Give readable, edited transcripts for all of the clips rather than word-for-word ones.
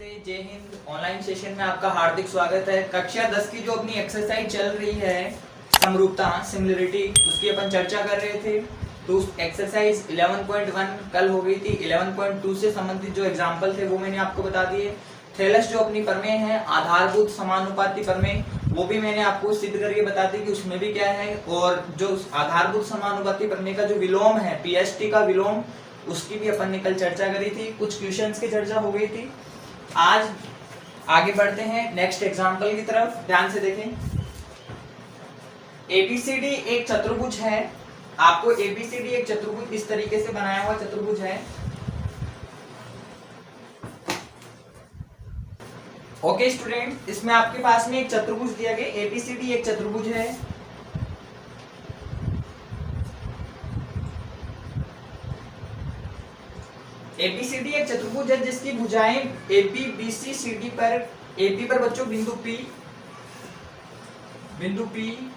नमस्ते, जय Hind. Online session में आपका हार्दिक स्वागत है। कक्षा 10 की जो अपनी एक्सरसाइज चल रही है समरूपता सिमिलरिटी, उसकी अपन चर्चा कर रहे थे। तो उस एक्सरसाइज 11.1 कल हो गई थी। 11.2 से संबंधित जो एग्जाम्पल थे वो मैंने आपको बता दिए। थेलस जो अपनी प्रमेय है आधारभूत समानुपाती प्रमेय, वो भी मैंने आपको सिद्ध करके बता दी कि उसमें भी क्या है। और जो आधारभूत समानुपाती प्रमेय का जो विलोम है पीएसटी का विलोम, उसकी भी अपन ने कल चर्चा करी थी। कुछ क्वेश्चंस की चर्चा हो गई थी। आज आगे बढ़ते हैं नेक्स्ट एग्जांपल की तरफ। ध्यान से देखें। एबीसीडी एक चतुर्भुज है। आपको एबीसीडी एक चतुर्भुज इस तरीके से बनाया हुआ चतुर्भुज है। ओके स्टूडेंट, इसमें आपके पास में एक चतुर्भुज दिया गया। एबीसीडी एक चतुर्भुज है। एबीसीडी एक चतुर्भुज है जिसकी भुजाएं एबी बीसी सीडी पर, एबी पर बच्चों बिंदु पी,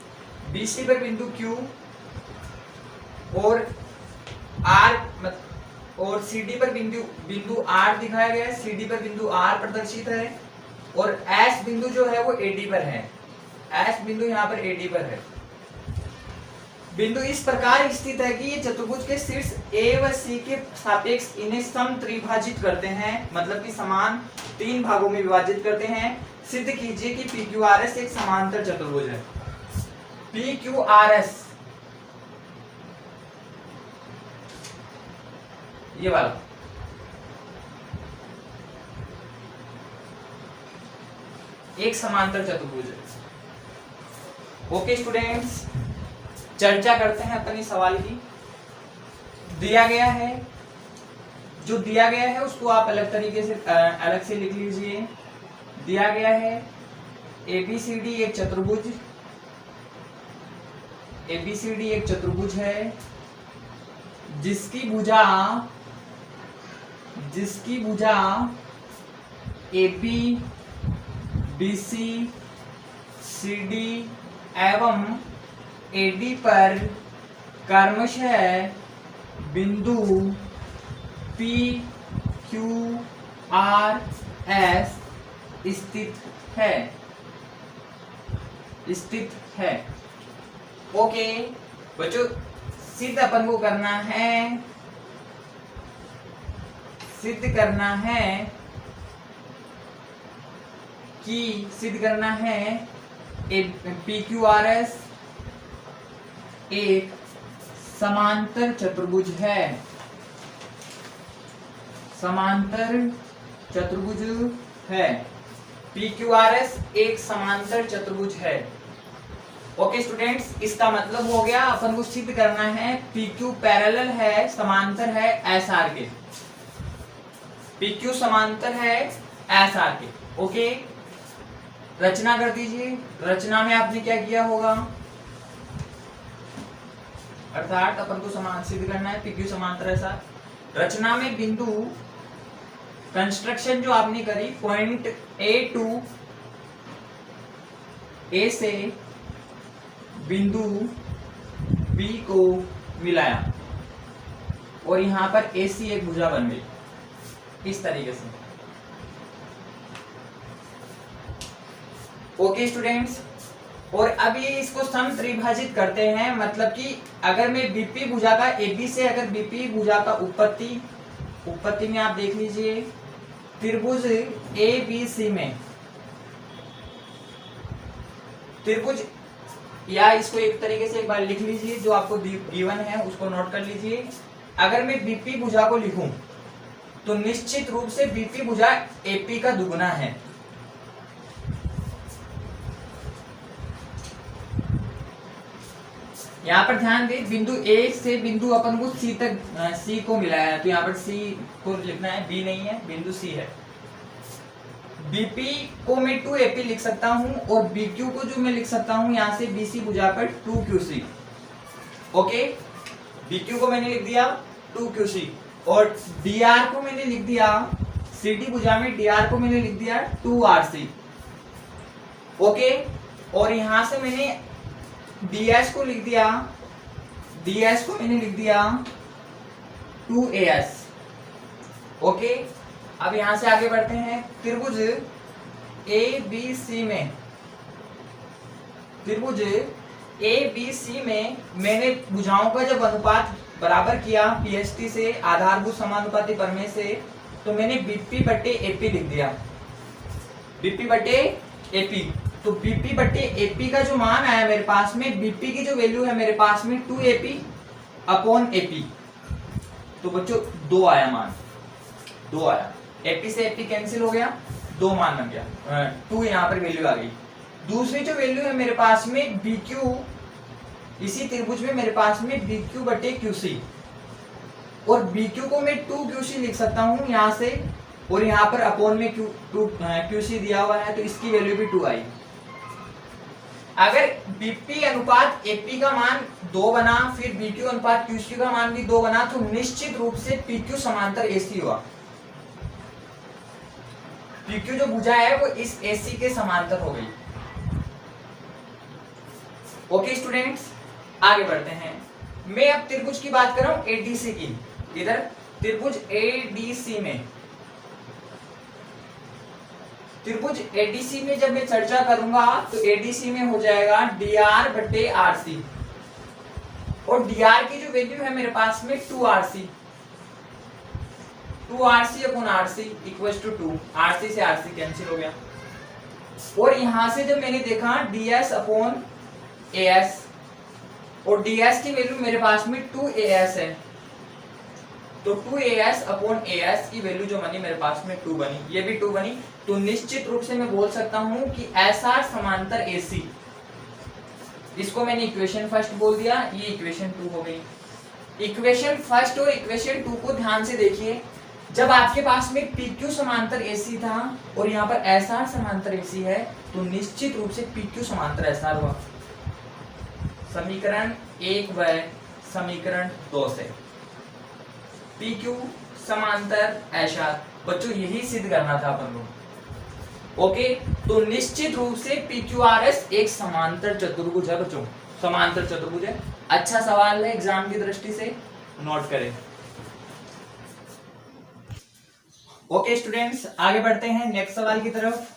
बीसी पर बिंदु क्यू और आर और सीडी पर बिंदु आर दिखाया गया है। सीडी पर बिंदु आर प्रदर्शित है और एस बिंदु जो है वो एडी पर है। एस बिंदु यहाँ पर एडी पर है। बिंदु इस प्रकार स्थित है कि ये चतुर्भुज के शीर्ष ए व सी के सापेक्ष इन्हें सम त्रिभाजित करते हैं, मतलब कि समान तीन भागों में विभाजित करते हैं। सिद्ध कीजिए कि पी क्यू आर एस एक समांतर चतुर्भुज है। पी क्यू आर एस ये वाला एक समांतर चतुर्भुज है। ओके स्टूडेंट्स, चर्चा करते हैं अपने सवाल की। दिया गया है, जो दिया गया है उसको आप अलग तरीके से अलग से लिख लीजिए। दिया गया है एबीसीडी एक चतुर्भुज, एबीसीडी एक चतुर्भुज है जिसकी भुजा एबी बीसी सीडी एवं एडी पर क्रमशः बिंदु पी क्यू आर एस स्थित है। ओके बच्चों, सिद्ध अपन को करना है, सिद्ध करना है पी क्यू आर एस एक समांतर चतुर्भुज है। समांतर चतुर्भुज है। PQRS एक समांतर चतुर्भुज है। ओके स्टूडेंट्स, इसका मतलब हो गया अपन को सिद्ध करना है PQ पैरेलल है, समांतर है SR के। PQ समांतर है SR के। ओके, रचना कर दीजिए। रचना में आपने क्या किया होगा, अर्थात अपन को समान सिद्ध करना है PQ समांतर ऐसा। रचना में बिंदु कंस्ट्रक्शन जो आपने करी, पॉइंट A से बिंदु B को मिलाया और यहां पर AC एक भुजा बन गई इस तरीके से। ओके स्टूडेंट्स, और अब ये इसको सम त्रिभाजित करते हैं, मतलब कि अगर मैं बीपी भुजा का एबी से, अगर बीपी भुजा का उत्पत्ति में आप देख लीजिए त्रिभुज ए बी सी में, त्रिभुज, या इसको एक तरीके से एक बार लिख लीजिए, जो आपको गिवन है उसको नोट कर लीजिए। अगर मैं बीपी भुजा को लिखूं तो निश्चित रूप से बीपी भुजा एपी का दुगुना है। यहाँ पर ध्यान दें, बिंदु ए से बिंदु अपन को सी तक, सी को मिलाया है, तो यहाँ पर सी को लिखना है, बी नहीं है, बिंदु सी है। बीपी को मैं 2AP लिख सकता हूँ और बीक्यू को जो मैं लिख सकता हूँ यहाँ से बीसी भुजा पर 2QC। ओके, बीक्यू को मैंने लिख दिया 2QC और डीआर को मैंने लिख दिया, सीडी भुजा में डीआर को मैंने लिख दिया 2RC। ओके, और यहां से मैंने ds को लिख दिया, ds को मैंने लिख दिया 2as। ओके, अब यहां से आगे बढ़ते हैं। त्रिभुज ABC में मैंने भुजाओं का जब अनुपात बराबर किया पीएसटी से, आधारभूत समानुपाती प्रमेय से, तो मैंने बीपी बटे एपी लिख दिया, बीपी बटे एपी। तो बीपी बटे एपी का जो मान आया मेरे पास में, बीपी की जो वैल्यू है मेरे पास में 2AP अपॉन एपी। तो बच्चों 2 आया मान, 2 आया। एपी से एपी कैंसिल हो गया, 2 मान बन गया, 2 यहाँ पर वैल्यू आ गई। दूसरी जो वैल्यू है मेरे पास में BQ, इसी त्रिभुज में मेरे पास में BQ बटे QC, और BQ को मैं 2QC लिख सकता हूं यहां से, और यहां पर अपॉन में QC दिया हुआ है, तो इसकी वैल्यू भी 2 आई। अगर BP अनुपात AP का मान 2 बना, फिर BQ अनुपात QC का मान भी 2 बना, तो निश्चित रूप से PQ समांतर AC हुआ। PQ जो भुजा है वो इस AC के समांतर हो गई। ओके स्टूडेंट्स, आगे बढ़ते हैं। मैं अब त्रिभुज की बात कर रहा हूं ADC की। इधर त्रिभुज ADC में, त्रिभुज ADC में जब मैं चर्चा करूंगा तो ADC में हो जाएगा DR बटे RC, और DR की जो वैल्यू है मेरे पास में 2RC, 2RC upon RC equals to 2, RC से RC कैंसिल हो गया। और यहां से जब मैंने देखा DS अपॉन AS, और DS की वैल्यू मेरे पास में 2AS है, तो 2AS अपॉन AS की वैल्यू जो बनी मेरे पास में 2 बनी, ये भी 2 बनी। तो निश्चित रूप से मैं बोल सकता हूं कि SR समांतर AC, इसको मैंने इक्वेशन फर्स्ट बोल दिया, ये इक्वेशन 2 हो गई। इक्वेशन फर्स्ट और इक्वेशन 2 को ध्यान से देखिए। जब आपके पास में PQ समांतर AC था और यहाँ पर SR समांतर AC है, तो निश्चित रूप से PQ समांतर SR हुआ। समीकरण 1 व समीकरण 2 से PQ समांतर SR, बच्चों यही सिद्ध करना था अपन को। ओके, तो निश्चित रूप से PQRS एक समांतर चतुर्भुज है बच्चों, समांतर चतुर्भुज है। अच्छा सवाल है एग्जाम की दृष्टि से, नोट करें। ओके स्टूडेंट्स, आगे बढ़ते हैं नेक्स्ट सवाल की तरफ।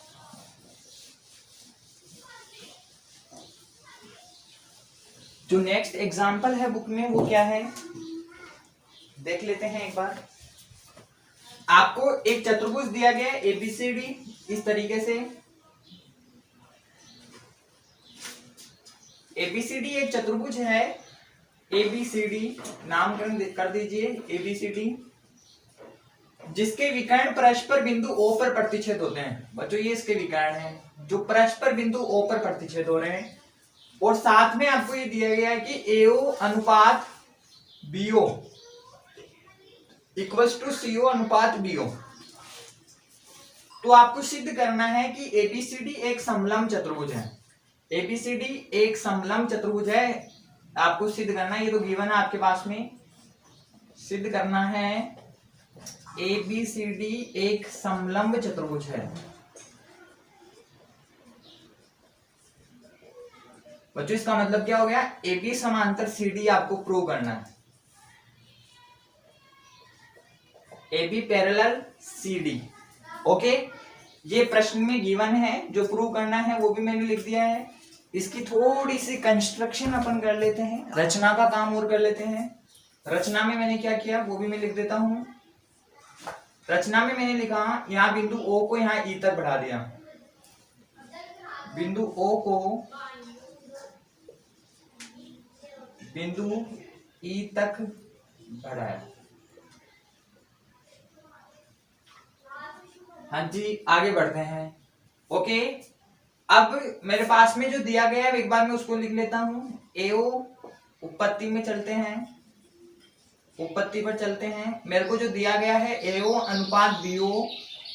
जो नेक्स्ट एग्जाम्पल है बुक में वो क्या है देख लेते हैं एक बार। आपको एक चतुर्भुज दिया गया है ABCD इस तरीके से। ABCD एक चतुर्भुज है, ABCD नामकरण कर दीजिए ABCD, जिसके विकर्ण परस्पर बिंदु O पर प्रतिच्छेद होते हैं। बच्चों ये इसके विकर्ण हैं जो परस्पर बिंदु O पर प्रतिच्छेद हो रहे हैं, और साथ में आपको ये दिया गया है कि AO अनुपात BO इक्वल्स टू CO अनुपात BO। तो आपको सिद्ध करना है कि ABCD एक समलंब चतुर्भुज है, ABCD एक समलंब चतुर्भुज है, आपको सिद्ध करना है। ये तो गिवन है आपके पास में, सिद्ध करना है ABCD एक समलंब चतुर्भुज है। बच्चों इसका मतलब क्या हो गया, AB समांतर CD आपको प्रूव करना है, AB पैरेलल CD। ओके, ये प्रश्न में गिवन है, जो प्रूव करना है वो भी मैंने लिख दिया है। इसकी थोड़ी सी कंस्ट्रक्शन अपन कर लेते हैं, रचना का काम और कर लेते हैं। रचना में मैंने क्या किया वो भी मैं लिख देता हूं। रचना में मैंने लिखा यहाँ बिंदु O को यहाँ E तक बढ़ा दिया, बिंदु O को बिंदु E तक बढ़ाया। हाँ जी, आगे बढ़ते हैं। ओके, अब मेरे पास में जो दिया गया है एक बार मैं उसको लिख लेता हूं। AO उत्पत्ति में चलते हैं, उत्पत्ति पर चलते हैं। मेरे को जो दिया गया है AO अनुपात BO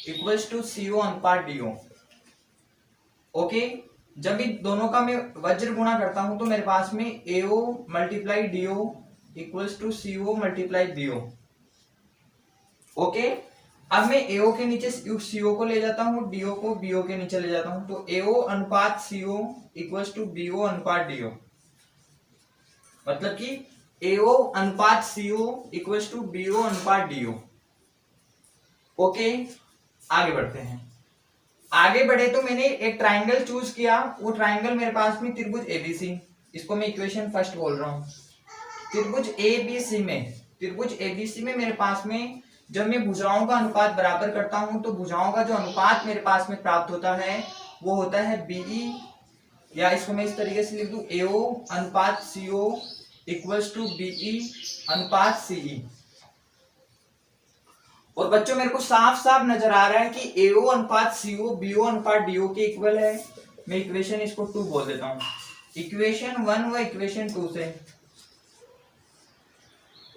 इक्वल्स टू CO अनुपात DO। ओके, जब इन दोनों का मैं वज्र गुणा करता हूं तो मेरे पास में AO multiply DO equals to CO multiply BO। Okay, अब मैं AO के नीचे CO को ले जाता हूं, DO को BO के नीचे ले जाता हूं, तो AO अनुपात CO इक्वल्स टू BO अनुपात DO। मतलब कि AO अनुपात CO इक्वल्स टू BO अनुपात DO। ओके, आगे बढ़ते हैं। आगे बढ़े तो मैंने एक ट्राइंगल चूज किया, वो ट्राइंगल मेरे पास में त्रिभुज एबीसी, इसको मैं इक्वेशन फर्स्ट बोल रहा हूँ। त्रिभुज एबीसी में मेरे पास में जब मैं भुजाओं का अनुपात बराबर करता हूं तो भुजाओं का जो अनुपात मेरे पास में प्राप्त होता है वो होता है बीई, या इसको मैं इस तरीके से लिख दूं, एओ अनुपात सीओ इक्वल्स टू बीई अनुपात सीई। और बच्चों मेरे को साफ साफ नजर आ रहा है कि एओ अनुपात सीओ बीओ अनुपात डीओ के इक्वल है। मैं इक्वेशन इसको 2 बोल देता हूं, इक्वेशन 1 व इक्वेशन 2 से,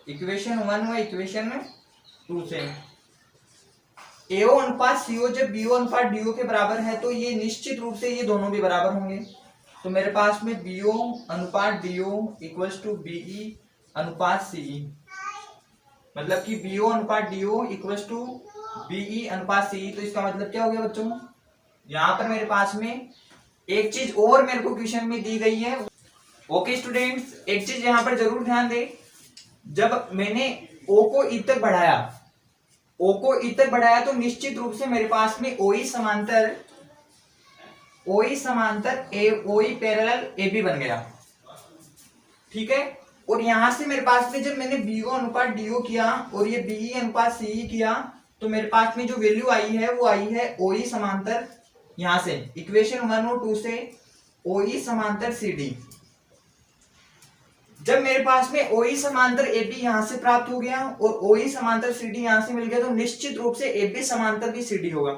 इक्वेशन 1 व इक्वेशन 2 से एओ अनुपात सीओ जब बीओ अनुपात डीओ के बराबर है तो ये निश्चित रूप से ये दोनों भी बराबर होंगे। तो मेरे पास में बीओ अनुपात डीओ इक्वल्स टू बीई अनुपात सीई, मतलब कि बीओ अनुपात डीओ इक्वल्स टू बीई अनुपात सीई। तो इसका मतलब क्या हो गया बच्चों, यहाँ पर मेरे पास में एक चीज और मेरे को क्वेश्चन में दी गई है। ओके स्टूडेंट्स, एक चीज यहाँ पर जरूर ध्यान दे, जब मैंने ओ को ई तक बढ़ाया, ओ को ई तक बढ़ाया तो निश्चित रूप से मेरे पास में ओई समांतर ओई पैरेलल ए बी बन गया, ठीक है। और यहां से मेरे पास में जब मैंने बीओ अनुपात डीओ किया और ये बीई अनुपात सीई किया तो मेरे पास में जो वैल्यू आई है वो आई है ओई समांतर, यहां से इक्वेशन 1 और 2 से ओई समांतर सीडी। जब मेरे पास में ओई समांतर एबी यहां से प्राप्त हो गया और ओई समांतर सीडी यहां से मिल गया तो निश्चित रूप से एबी समांतर भी सीडी होगा।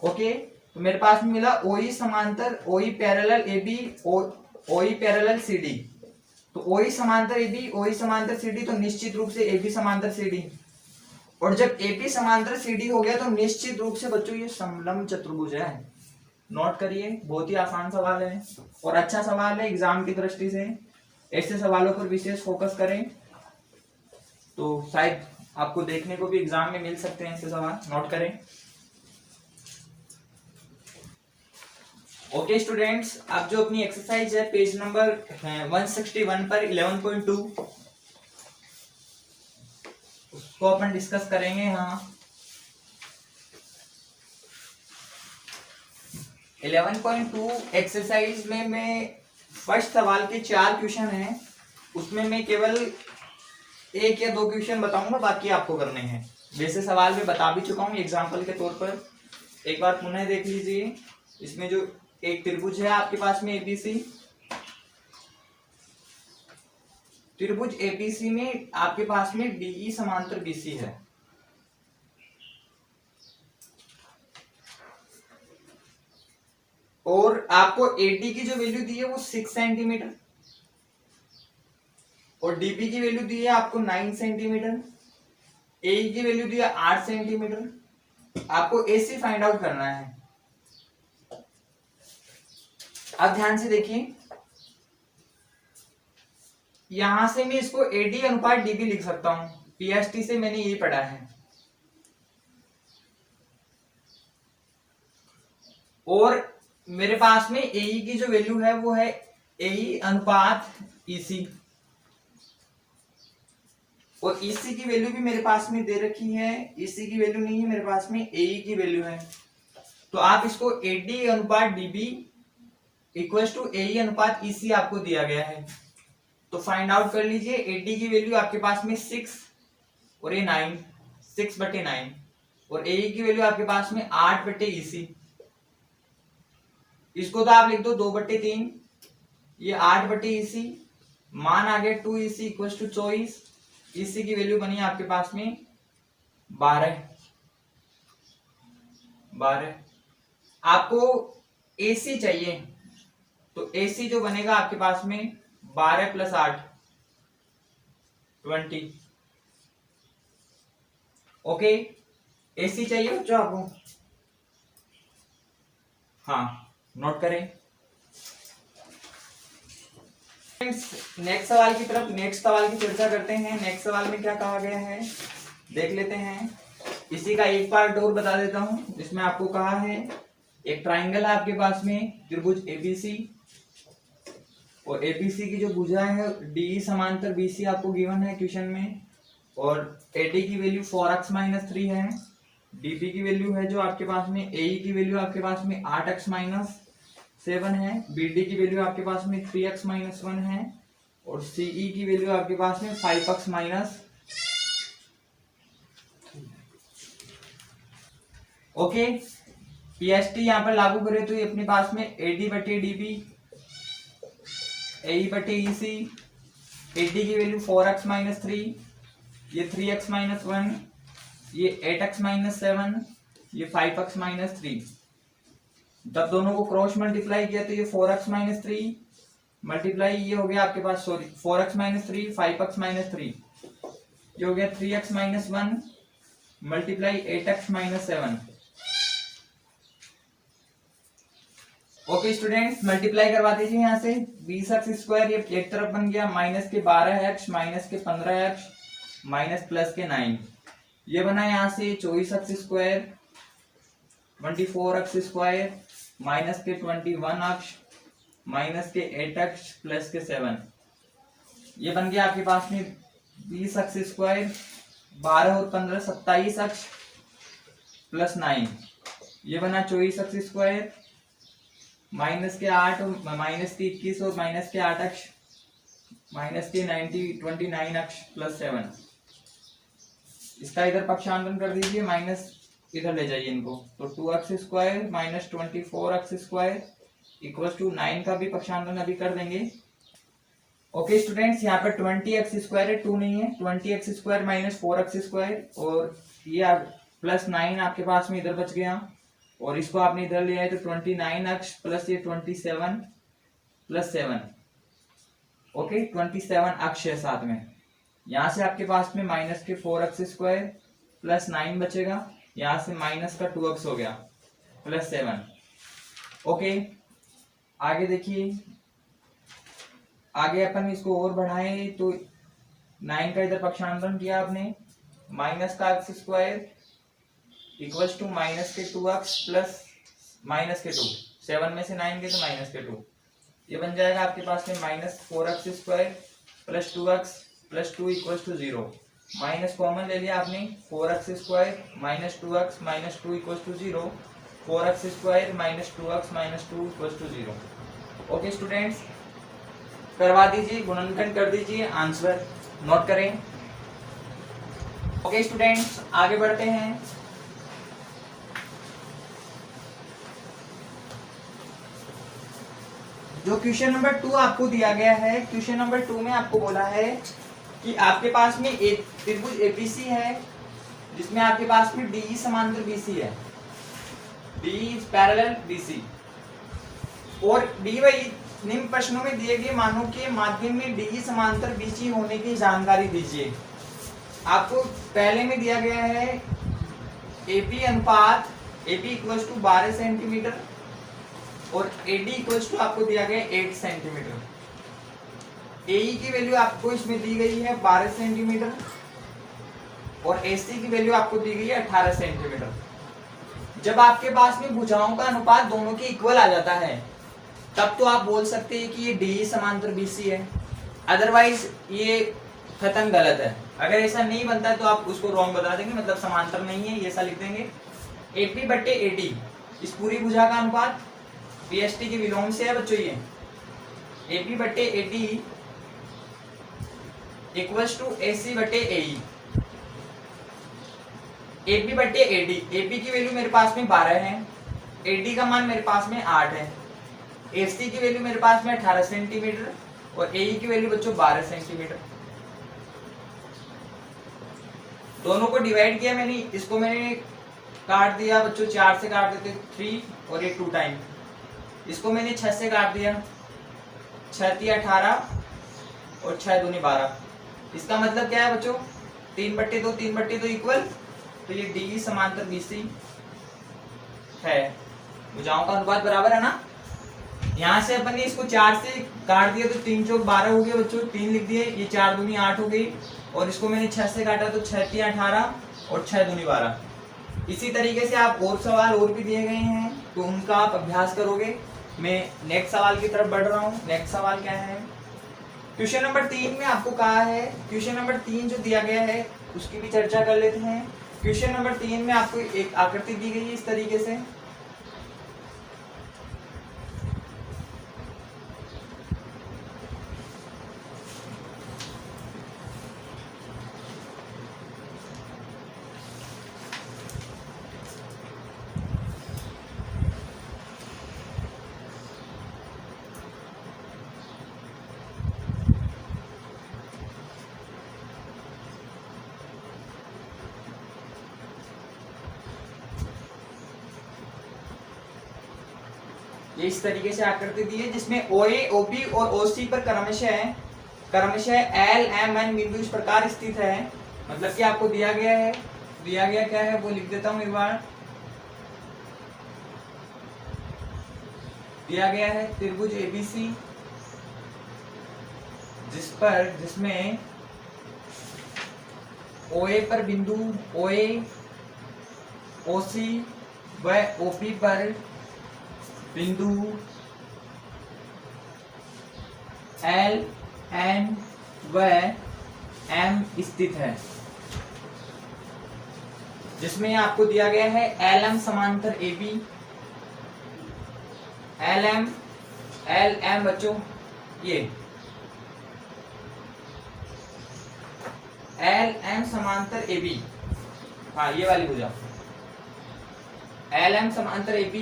ओके, तो मेरे पास में मिला ओई समांतर ओई पैरेलल एबी ओई पैरेलल सीडी। तो ओई समांतर एबी ओई समांतर सीडी तो निश्चित रूप से एबी समांतर सीडी। और जब एबी समांतर सीडी हो गया तो निश्चित रूप से बच्चों ये समलंब चतुर्भुज है। नोट करिए, बहुत ही आसान सवाल है और अच्छा सवाल है एग्जाम की दृष्टि से। ऐसे सवालों पर विशेष फोकस करें तो शायद आपको देखने को भी एग्जाम में मिल सकते हैं ऐसे सवाल, नोट करें। ओके स्टूडेंट्स, अब जो अपनी एक्सरसाइज है पेज नंबर 161 पर 11.2 उसको अपन डिस्कस करेंगे। हाँ, 11.2 एक्सरसाइज में मैं फर्स्ट सवाल के 4 क्वेश्चन हैं, उसमें मैं केवल 1 या 2 क्वेश्चन बताऊंगा, बाकी आपको करने हैं। वैसे सवाल मैं बता भी चुका हूं एग्जाम्पल के तौर पर, एक बार पुनः देख लीजिए। इसमें जो एक त्रिभुज है आपके पास में एबीसी, त्रिभुज एबीसी में आपके पास में डीई समांतर बीसी है। और आपको एडी की जो वैल्यू दी है वो 6 सेंटीमीटर और डीबी की वैल्यू दी है आपको 9 सेंटीमीटर, ए की वैल्यू दी है 8 सेंटीमीटर। आपको एसी फाइंड आउट करना है। अब ध्यान से देखिए, यहां से मैं इसको एडी अनुपात डीबी लिख सकता हूं, पीएसटी से मैंने यही पढ़ा है। और मेरे पास में एई की जो वैल्यू है वो है एई अनुपात ईसी, और ईसी की वैल्यू भी मेरे पास में दे रखी है। ईसी की वैल्यू नहीं है मेरे पास में, एई की वैल्यू है। तो आप इसको एडी अनुपात डीबी इक्वल्स टू एई अनुपात ईसी आपको दिया गया है, तो फाइंड आउट कर लीजिए। एडी की वैल्यू आपके पास में 6 और ये 9, 6/9, और एई की वैल्यू आपके पास में 8/ईसी। इसको तो आप लिख दो 2/3, ये 8/ईसी, मान आ गया 2ईसी इक्वल्स टू 24। ईसी की वैल्यू बनी आपके पास में 12। आपको एसी चाहिए तो एसी जो बनेगा आपके पास में 12 + 8 20। ओके, एसी चाहिए बच्चों आपको? हाँ, नोट करें। नेक्स्ट सवाल की चर्चा करते हैं। नेक्स्ट सवाल में क्या कहा गया है देख लेते हैं। इसी का एक पार्ट और बता देता हूं, जिसमें आपको कहा है एक ट्राइंगल है आपके पास में त्रिभुज एबीसी, और एबीसी की जो भुजा है डी समांतर बीसी आपको गिवन है क्वेश्चन में। और AD की वैल्यू 4x माइनस 3 है। DP की वैल्यू है जो आपके पास में, AE की वैल्यू आपके पास में 8x माइनस 7 है। BD की वैल्यू आपके पास में 3x माइनस 1 है। और CE की वैल्यू आपके पास में 5x माइनस। ओके, PST यहाँ पर लागू करें तो ये अपने पास में AD बटे DP, AE बटे EC, AD की वैल्यू 4x माइनस 3, ये 3x माइनस 1, ये 8x माइनस 7, ये 5x माइनस 3। जब दोनों को क्रॉस मल्टीप्लाई किया तो ये 4x माइनस 3 मल्टीप्लाई ये हो गया आपके पास, sorry 4x minus 3 5x minus 3, ये हो गया 3x minus 1 multiply 8x minus 7। Okay students, multiply करवा दीजिए यहाँ से। 20x स्क्वायर ये एक तरफ बन गया, माइनस के 12x माइनस के 15x माइनस प्लस के 9, ये बना यहाँ से 24x square 24x square minus के 21x माइनस के 8x प्लस के 7, ये बन गया आपके पास में 20x स्क्वायर 12 और 15 27x प्लस 9, ये बना 24x स्क्वायर माइनस के 8 और माइनस के 21 और माइनस के 8x माइनस के 29x प्लस 7। इसका इधर पक्षांतरण कर दीजिए, माइनस इधर ले जाइए इनको, तो 2x square minus 24x square equal to 9 का भी पक्षांतरण अभी कर देंगे। ओके स्टूडेंट्स, यहाँ पर 20x स्क्वायर है, 2 नहीं है, 20x square minus 4x square और ये प्लस 9 आपके पास में इधर बच गया, और इसको आपने इधर ले आए तो 29x प्लस ये 27 प्लस 7। ओके, 27 अक्ष है साथ में। यहाँ से आपके पास में माइनस के 4x स्क्वायर प्लस 9 बचेगा, यहाँ से माइनस का 2x हो गया प्लस 7। ओके, आगे देखिए, आगे अपन इसको और बढ़ाएं तो 9 का इधर पक्षांतरण किया आपने, माइनस का x square equals to minus के 2x प्लस माइनस के 2, 7 में से 9 गए तो माइनस के 2, ये बन जाएगा आपके पास में minus 4x square plus 2x plus 2 equals to 0। Minus common ले लिया आपने, 4x square minus 2x minus 2 equals to 0, 4x square minus 2x minus 2 equals to 0। Okay students, करवा दीजिए, गुणनखंड कर दीजिए, आंसर नोट करें। ओके स्टूडेंट्स, आगे बढ़ते हैं। जो क्वेश्चन नंबर 2 आपको दिया गया है, क्वेश्चन नंबर 2 में आपको बोला है कि आपके पास में एक त्रिभुज एबीसी है जिसमें आपके पास में डीई समांतर बीसी है, डीई इज पैरेलल बीसी, और डी वाई निम्न प्रश्नों में दिए गए मानों के माध्यम में डीई समांतर बीसी होने की जानकारी दीजिए। आपको पहले में दिया गया है एपी अनुपात, एपी इक्वल्स टू 12 सेंटीमीटर और एडी इक्वल्स टू आपको दिया गया 8 सेंटीमीटर। एई की वैल्यू आपको इसमें दी गई है 12 सेंटीमीटर और एसी की वैल्यू आपको दी गई है 18 सेंटीमीटर। जब आपके पास में भुजाओं का अनुपात दोनों के इक्वल आ जाता है तब तो आप बोल सकते हैं कि ये डीई समांतर बीसी है, अदरवाइज ये कथन गलत है। अगर ऐसा नहीं बनता है तो आप उसको रॉन्ग बता देंगे, मतलब समांतर नहीं है, ये ऐसा लिख देंगे। एपी बट्टे एडी, इस पूरी भुजा का अनुपात पीएसटी के विलोम से है बच्चों, ये एपी बट्टे एडी इक्वल्स टू एसी बटे एई। एपी बट्टे एडी, एपी की वैल्यू मेरे पास में 12 है, एडी का मान मेरे पास में 8 है, एसी की वैल्यू मेरे पास में 18 सेंटीमीटर और एई की वैल्यू बच्चों 12 सेंटीमीटर। दोनों को डिवाइड किया मैंने, इसको मैंने काट दिया बच्चों, 4 से काट देते 3 और ये 2 टाइम, इसको मैंने 6 से काट दिया, 6 × 18 और 6 दूनी 12। इसका मतलब क्या है बच्चों, 3/2 3/2 इक्वल, तो ये डी समांतर बीसी है। भुजाओं का अनुपात बराबर है ना। यहाँ से अपन ने इसको 4 से काट दिया तो 3 × 12 हो गया बच्चों, 3 लिख दिए, ये 4 दूनी 8 हो गई और इसको मैंने 6 से काटा तो 6 × 18 और 6 दूनी 12। इसी तरीके से आप और सवाल और भी दिए गए हैं तो उनका आप अभ्यास करोगे। मैं नेक्स्ट सवाल की तरफ बढ़ रहा हूँ। नेक्स्ट सवाल क्या है, क्वेश्चन नंबर 3 में आपको कहा है, क्वेश्चन नंबर 3 जो दिया गया है उसकी भी चर्चा कर लेते हैं। क्वेश्चन नंबर 3 में आपको एक आकृति दी गई है इस तरीके से। ये इस तरीके से आकृति दी है जिसमें OA, OP और OC पर क्रमशः L, M, N बिंदु इस प्रकार स्थित है। मतलब कि आपको दिया गया क्या है वो लिख देता हूं एक बार। दिया गया है त्रिभुज ABC जिसमें OA पर बिंदु OA, OC व OP पर बिंदु L, N व M स्थित है, जिसमें आपको दिया गया है LM समांतर AB, LM बच्चों ये LM समांतर AB, हाँ ये वाली भुजा LM समांतर AB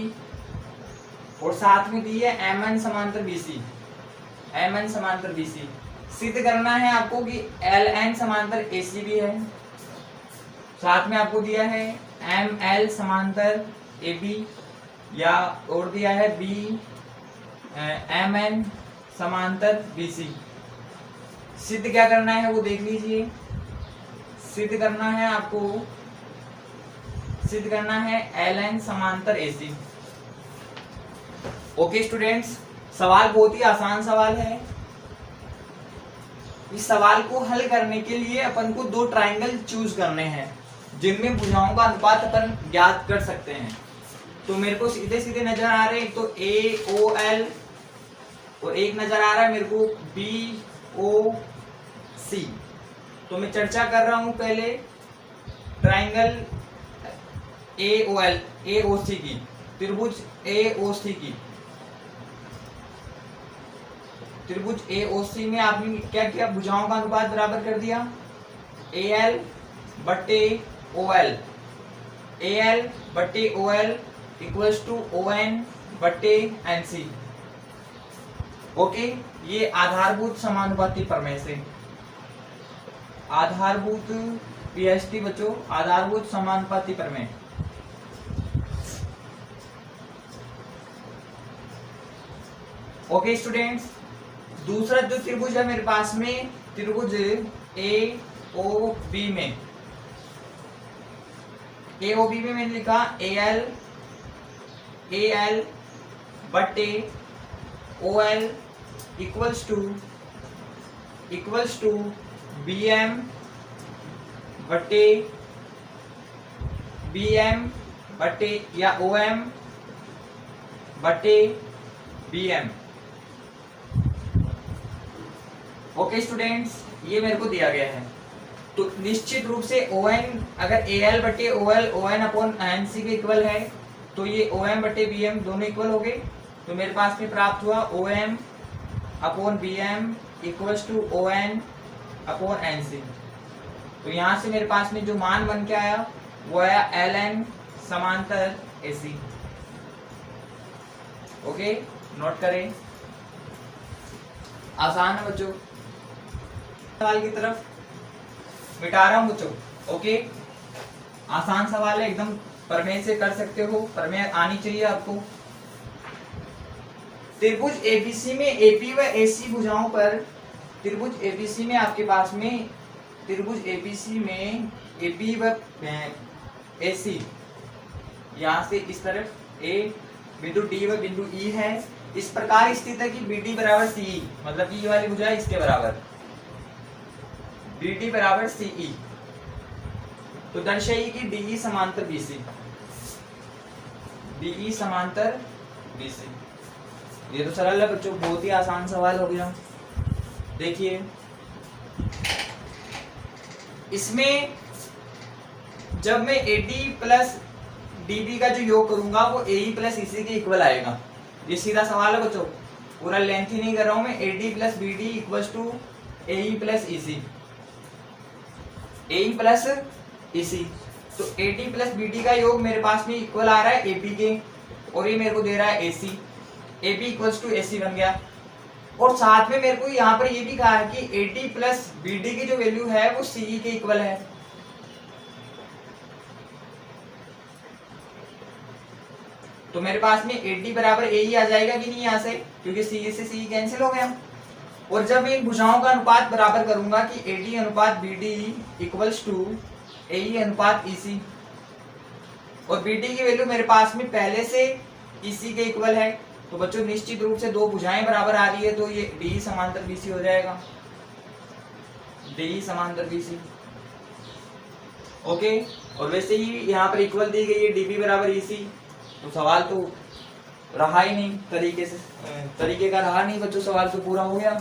और साथ में दी है MN समांतर BC। सिद्ध करना है आपको कि LN समांतर AC भी है। साथ में आपको दिया है ML समांतर AB या और दिया है MN समांतर BC। सिद्ध क्या करना है वो देख लीजिए। सिद्ध करना है LN समांतर AC। ओके स्टूडेंट्स, सवाल बहुत ही आसान सवाल है। इस सवाल को हल करने के लिए अपन को दो ट्रायंगल चूज करने हैं जिनमें भुजाओं का अनुपात अपन ज्ञात कर सकते हैं। तो मेरे को सीधे सीधे नजर आ रहे हैं, तो AOL और एक नजर आ रहा है मेरे को BOC। तो मैं चर्चा कर रहा हूं पहले ट्रायंगल AOC की, त्रिभुज AOC की। त्रिभुज AOC में आपने क्या किया, भुजाओं का अनुपात बराबर कर दिया AL बटे OL इक्वल्स टू ON बटे NC। ओके, ये आधारभूत समानुपाती प्रमेय से, आधारभूत PST बच्चों, आधारभूत समानुपाती प्रमेय। ओके स्टूडेंट्स, दूसरा जो त्रिभुज है मेरे पास में, त्रिभुज AOB में मैंने लिखा AL बटे OL इक्वल्स टू BM बटे या OM बटे BM। ओके स्टूडेंट्स, ये मेरे को दिया गया है। तो निश्चित रूप से ON अगर AL बटे ON अपॉन NC के इक्वल है तो ये OM बटे BM दोनों इक्वल हो गए। तो मेरे पास में प्राप्त हुआ OM upon BM equals to ON upon NC। तो यहाँ से मेरे पास में जो मान बन के आया वो आया LN समांतर AC। ओके, नोट करें, आसान है बच्चों। सवाल की तरफ मिटा रहा हूं बच्चों। ओके, आसान सवाल है एकदम, प्रमेय से कर सकते हो, प्रमेय आनी चाहिए आपको। त्रिभुज ABC में AP व AC भुजाओं पर, त्रिभुज ABC में आपके पास में, त्रिभुज ABC में AP व AC यहाँ से इस तरफ A बिंदु D व बिंदु E है, इस प्रकार स्थित है कि BD बराबर CE, मतलब कि ये वाली भुजा इसके बराबर, BD बराबर CE। तो दर्शाइए कि DE समांतर BC, DE समांतर BC। ये तो सरल है बच्चों, बहुत ही आसान सवाल हो गया। देखिए इसमें जब मैं AD प्लस DB का जो योग करूंगा वो AE प्लस EC के इक्वल आएगा। ये सीधा सवाल है बच्चों, पूरा लेंथ ही नहीं कर रहा हूं मैं। AD plus BD equals to AE plus EC, AE plus EC। तो AD प्लस BD का योग मेरे पास में इक्वल आ रहा है AB के, और ये मेरे को दे रहा है AC। AB equals to AC बन गया। और साथ में मेरे को यहाँ पर ये भी कहा है कि AD प्लस BD की जो वैल्यू है वो CE के इक्वल है। तो मेरे पास में AD बराबर AE आ जाएगा कि नहीं यहाँ से, क्योंकि CE से CE कैंसिल हो गया। और जब इन भुजाओं का अनुपात बराबर करूंगा कि AD अनुपात BD इक्वल्स टू AE अनुपात EC, और BD की वैल्यू मेरे पास में पहले से EC के इक्वल है, तो बच्चों निश्चित रूप से दो भुजाएं बराबर आ रही है, तो ये DE समांतर BC हो जाएगा, DE समांतर BC। ओके, और वैसे ही यहाँ पर इक्वल दी गई है DB बराबर EC, तो सवाल तो रहा ही नहीं तरीके का रहा नहीं बच्चों, सवाल तो पूरा हो गया।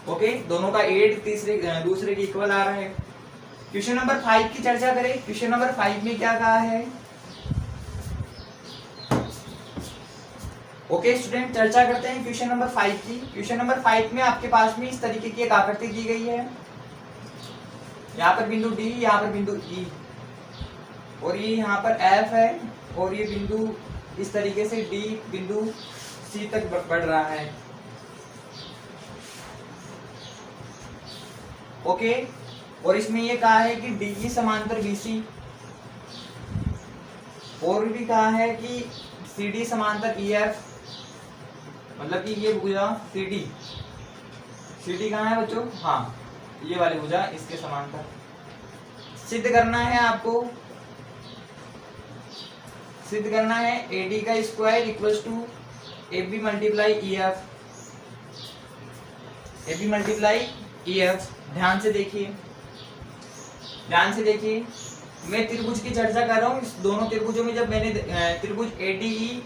ओके, दोनों का 8 दूसरे के इक्वल आ रहा है। क्वेश्चन नंबर 5 की चर्चा करें। क्वेश्चन नंबर 5 में क्या कहा है? ओके स्टूडेंट, चर्चा करते हैं क्वेश्चन नंबर 5 की। क्वेश्चन नंबर 5 में आपके पास में इस तरीके की एक आकृति दी गई है। यहाँ पर बिंदु D, यहाँ पर बिंदु E, और ये यहाँ पर F है, और ये बिंदु इस तरीके से D बिंदु C तक बढ़ रहा है। ओके, और इसमें ये कहा है कि DE समांतर BC, और भी कहा है कि CD समांतर EF, मतलब कि ये भुजा CD कहाँ है बच्चों? हाँ, ये वाली भुजा इसके समांतर। सिद्ध करना है आपको, सिद्ध करना है AD का square equals to AB multiply EF, AB multiply EF। ध्यान से देखिए, ध्यान से देखिए, मैं त्रिभुज की चर्चा कर रहा हूँ। इस दोनों त्रिभुजों में जब मैंने त्रिभुज ADE,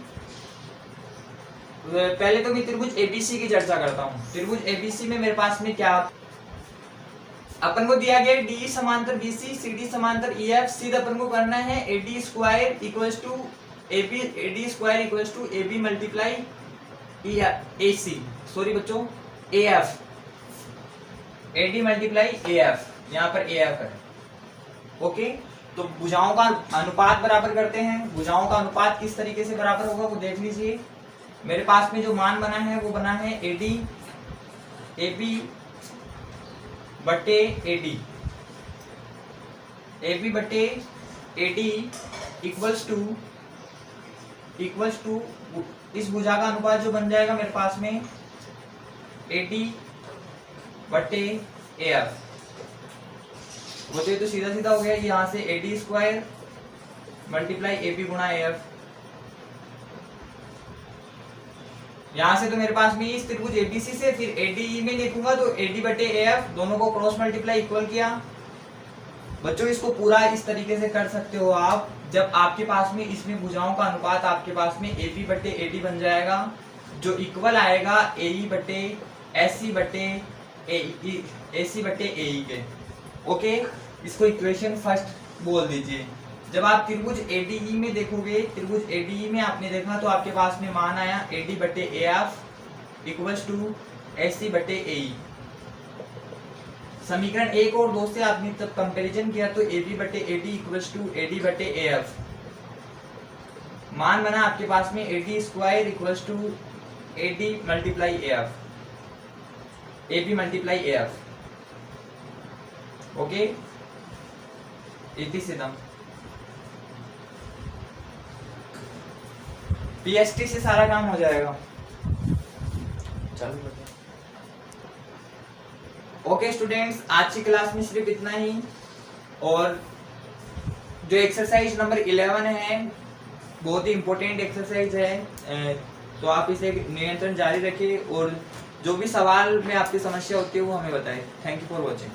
पहले तो मैं त्रिभुज ABC की चर्चा करता हूँ। त्रिभुज ABC में मेरे पास में क्या अपन को दिया गया DE समांतर BC, CD समांतर EF। सीधा अपन को करना है AD square equals to AB, AD square equals to AB multiply AC, sorry बच्चों AF, AD मल्टीप्लाई AF, यहाँ पर AF है। ओके, तो भुजाओं का अनुपात बराबर करते हैं। भुजाओं का अनुपात किस तरीके से बराबर होगा वो देख लीजिए। मेरे पास में जो मान बना है वो बना है AD AB बटे AD, AB बटे AD इक्वल्स टू इस भुजा का अनुपात जो बन जाएगा मेरे पास में AD बटे AF, वो तो सीधा सीधा हो गया। यहाँ से AD स्क्वायर मल्टीप्लाई AB गुणा AF। यहाँ से तो मेरे पास में इस त्रिभुज ABC से फिर ADE में देखूंगा तो AD बटे AF, दोनों को क्रॉस मल्टीप्लाई इक्वल किया। बच्चों इसको पूरा इस तरीके से कर सकते हो आप, जब आपके पास में इसमें भुजाओं का अनुपात आपके पास में AB बटे AD बन जाएगा, जो इक्वल आएगा AE बटे AC बटे AC बटे AE के। ओके, इसको इक्वेशन फर्स्ट बोल दीजिए। जब आप त्रिभुज ADE में देखोगे, त्रिभुज ADE में आपने देखा तो आपके पास में मान आया AD बटे AF इक्वल्स टू AC बटे AE। समीकरण 1 और 2 से आपने तब कंपैरिजन किया तो AB बटे AD इक्वल्स टू AD बटे AF। मान बना आपके पास में AD square equals to AD multiply AF, AB multiply AF। Okay, इति सिद्धम। PST से सारा काम हो जाएगा। चलो ओके स्टूडेंट्स, आज की क्लास में सिर्फ इतना ही। और जो एक्सरसाइज नंबर 11 है बहुत ही इंपॉर्टेंट एक्सरसाइज है, तो आप इसे नियंत्रण जारी रखिए, और जो भी सवाल में आपकी समस्या होती है वो हमें बताएं। Thank you for watching.